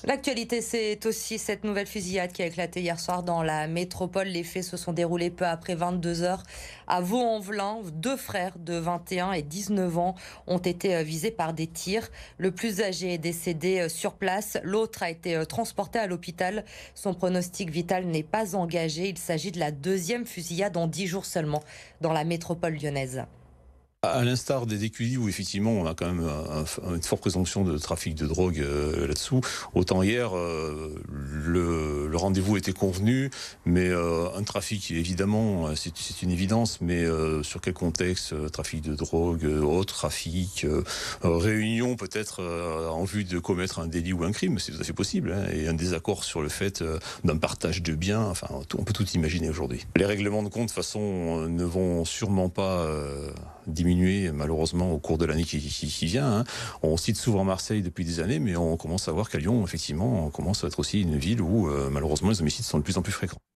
L'actualité, c'est aussi cette nouvelle fusillade qui a éclaté hier soir dans la métropole. Les faits se sont déroulés peu après 22 heures à Vaux-en-Velin. Deux frères de 21 et 19 ans ont été visés par des tirs. Le plus âgé est décédé sur place. L'autre a été transporté à l'hôpital. Son pronostic vital n'est pas engagé. Il s'agit de la deuxième fusillade en 10 jours seulement dans la métropole lyonnaise. À l'instar des éculis où effectivement on a quand même une forte présomption de trafic de drogue là-dessous, autant hier le rendez-vous était convenu, mais un trafic évidemment c'est une évidence, mais sur quel contexte, trafic de drogue, autre trafic, réunion peut-être en vue de commettre un délit ou un crime, c'est tout à fait possible, hein, et un désaccord sur le fait d'un partage de biens, enfin on peut tout imaginer aujourd'hui. Les règlements de compte de toute façon ne vont sûrement pas diminuer malheureusement au cours de l'année qui vient. Hein. On cite souvent Marseille depuis des années, mais on commence à voir qu'à Lyon, effectivement, on commence à être aussi une ville où malheureusement les homicides sont de plus en plus fréquents.